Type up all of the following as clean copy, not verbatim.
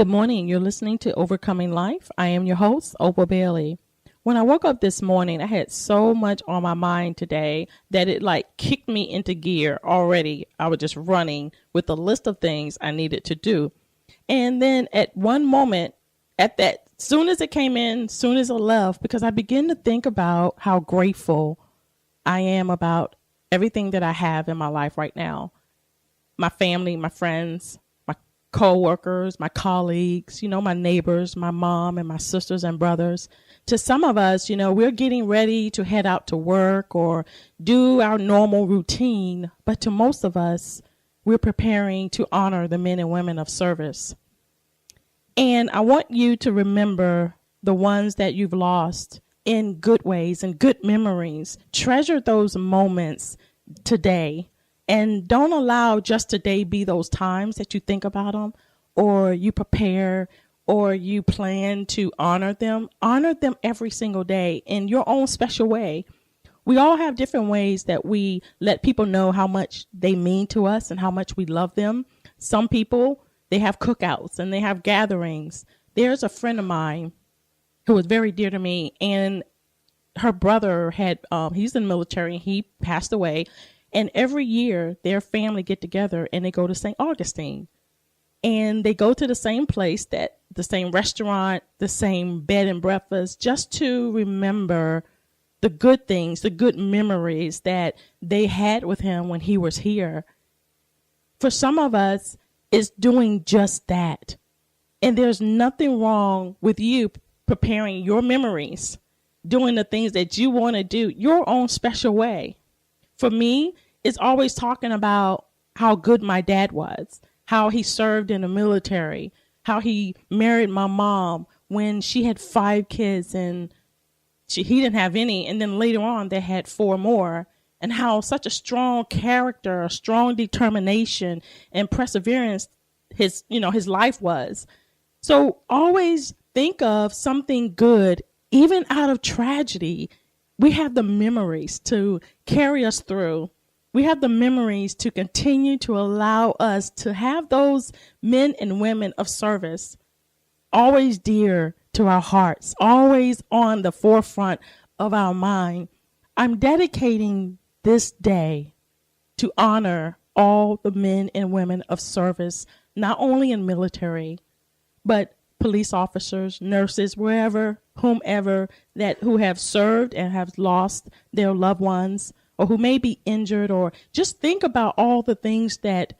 Good morning. You're listening to Overcoming Life. I am your host, Opal Bailey. When I woke up this morning, I had so much on my mind today that it kicked me into gear already. I was just running with a list of things I needed to do. And then at one moment, soon as it came in, soon as it left, because I began to think about how grateful I am about everything that I have in my life right now. My family, my friends, my co-workers, my colleagues, my neighbors, my mom and my sisters and brothers. To some of us, we're getting ready to head out to work or do our normal routine. But to most of us, we're preparing to honor the men and women of service. And I want you to remember the ones that you've lost in good ways and good memories. Treasure those moments today. And don't allow just today be those times that you think about them or you prepare or you plan to honor them. Honor them every single day in your own special way. We all have different ways that we let people know how much they mean to us and how much we love them. Some people, they have cookouts and they have gatherings. There's a friend of mine who was very dear to me, and her brother he's in the military and he passed away. And every year their family get together and they go to St. Augustine. And they go to the same place, the same restaurant, the same bed and breakfast, just to remember the good things, the good memories that they had with him when he was here. For some of us, it's doing just that. And there's nothing wrong with you preparing your memories, doing the things that you want to do your own special way. For me, it's always talking about how good my dad was, how he served in the military, how he married my mom when she had 5 kids and he didn't have any. And then later on, they had 4 more. And how such a strong character, a strong determination and perseverance his life was. So always think of something good, even out of tragedy. We have the memories to carry us through. We have the memories to continue to allow us to have those men and women of service always dear to our hearts, always on the forefront of our mind. I'm dedicating this day to honor all the men and women of service, not only in military, but police officers, nurses, whomever who have served and have lost their loved ones or who may be injured, or just think about all the things that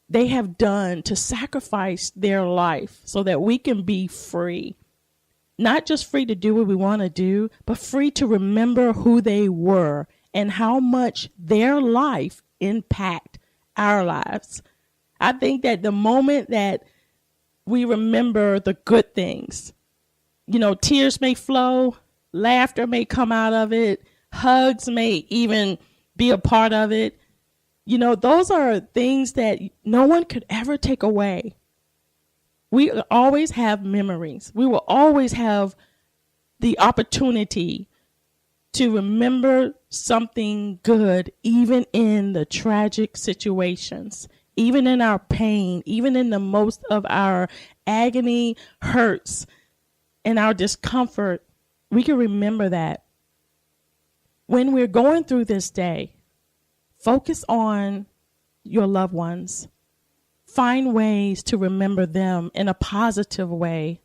they have done to sacrifice their life so that we can be free. Not just free to do what we want to do, but free to remember who they were and how much their life impact our lives. I think that the moment that we remember the good things, tears may flow, laughter may come out of it, hugs may even be a part of it. Those are things that no one could ever take away. We always have memories. We will always have the opportunity to remember something good, even in the tragic situations, even in our pain, even in the most of our agony, hurts, and our discomfort. We can remember that. When we're going through this day, focus on your loved ones. Find ways to remember them in a positive way,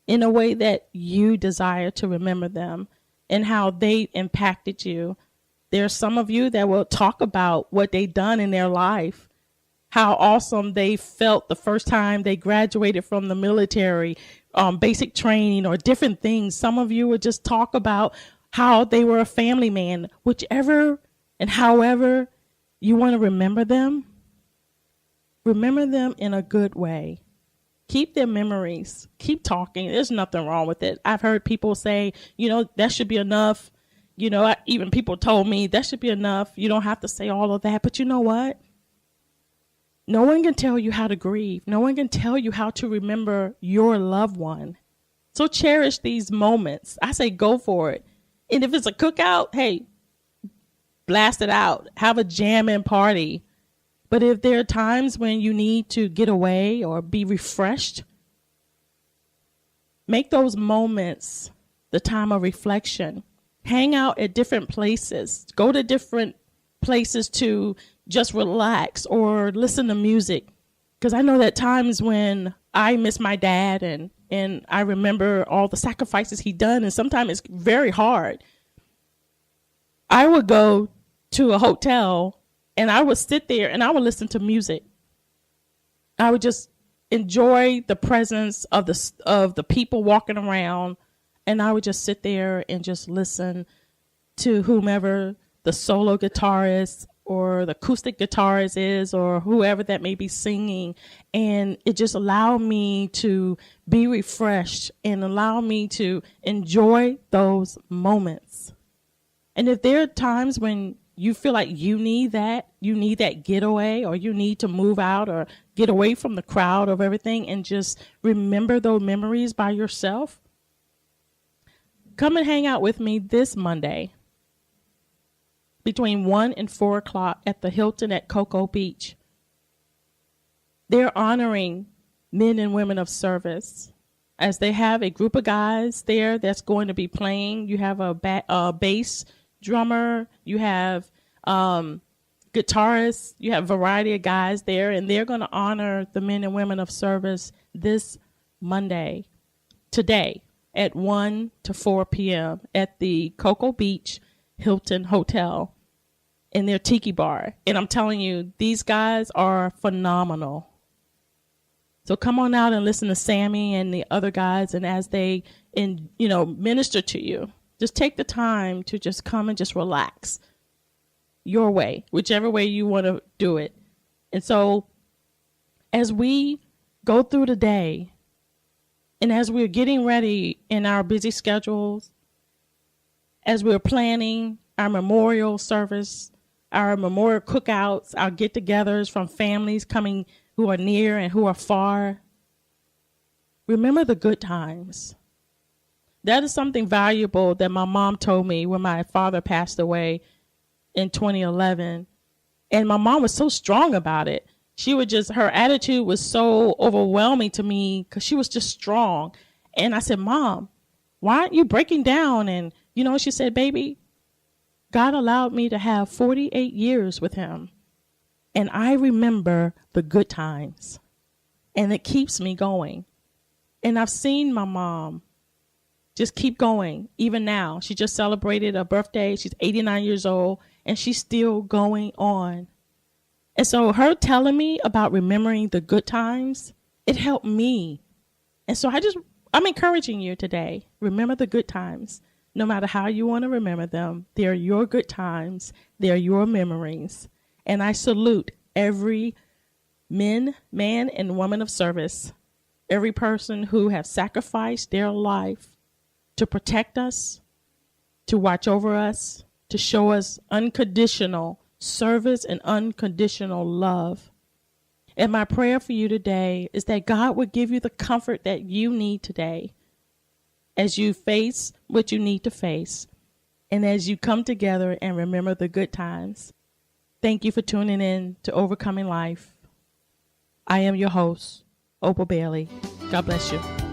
in a way that you desire to remember them and how they impacted you. There's some of you that will talk about what they've done in their life, how awesome they felt the first time they graduated from the military, basic training or different things. Some of you would just talk about how they were a family man. Whichever and however you want to remember them in a good way. Keep their memories. Keep talking. There's nothing wrong with it. I've heard people say, that should be enough. Even people told me that should be enough. You don't have to say all of that. But you know what? No one can tell you how to grieve. No one can tell you how to remember your loved one. So cherish these moments. I say go for it. And if it's a cookout, hey, blast it out. Have a jamming party. But if there are times when you need to get away or be refreshed, Make those moments the time of reflection. Hang out at different places. Go to different places to just relax or listen to music. Because I know that times when I miss my dad and I remember all the sacrifices he done, and sometimes it's very hard. I would go to a hotel and I would sit there and I would listen to music. I would just enjoy the presence of the people walking around, and I would just sit there and just listen to whomever the solo guitarist or the acoustic guitarist is, or whoever that may be singing. And it just allowed me to be refreshed and allow me to enjoy those moments. And if there are times when you feel like you need that getaway, or you need to move out or get away from the crowd of everything and just remember those memories by yourself, come and hang out with me this Monday between 1 and 4 o'clock at the Hilton at Cocoa Beach. They're honoring men and women of service, as they have a group of guys there that's going to be playing. You have a bass drummer, you have guitarists, you have a variety of guys there, and they're going to honor the men and women of service this Monday, today, at 1 to 4 p.m. at the Cocoa Beach Hilton Hotel in their tiki bar. And I'm telling you, these guys are phenomenal. So come on out and listen to Sammy and the other guys, and as they minister to you, just take the time to just come and just relax your way, whichever way you want to do it. And so as we go through the day, and as we're getting ready in our busy schedules, as we're planning our memorial service, our memorial cookouts, our get-togethers from families coming who are near and who are far, remember the good times. That is something valuable that my mom told me when my father passed away in 2011. And my mom was so strong about it. Her attitude was so overwhelming to me because she was just strong. And I said, Mom, why aren't you breaking down? And, she said, baby, God allowed me to have 48 years with him. And I remember the good times. And it keeps me going. And I've seen my mom just keep going. Even now, she just celebrated a birthday. She's 89 years old, and she's still going on. And so her telling me about remembering the good times, it helped me. And so I'm encouraging you today. Remember the good times. No matter how you want to remember them, they're your good times. They're your memories. And I salute every man and woman of service, every person who have sacrificed their life to protect us, to watch over us, to show us unconditional service and unconditional love. And my prayer for you today is that God would give you the comfort that you need today as you face what you need to face, and as you come together and remember the good times. Thank you for tuning in to Overcoming Life. I am your host, Opal Bailey. God bless you.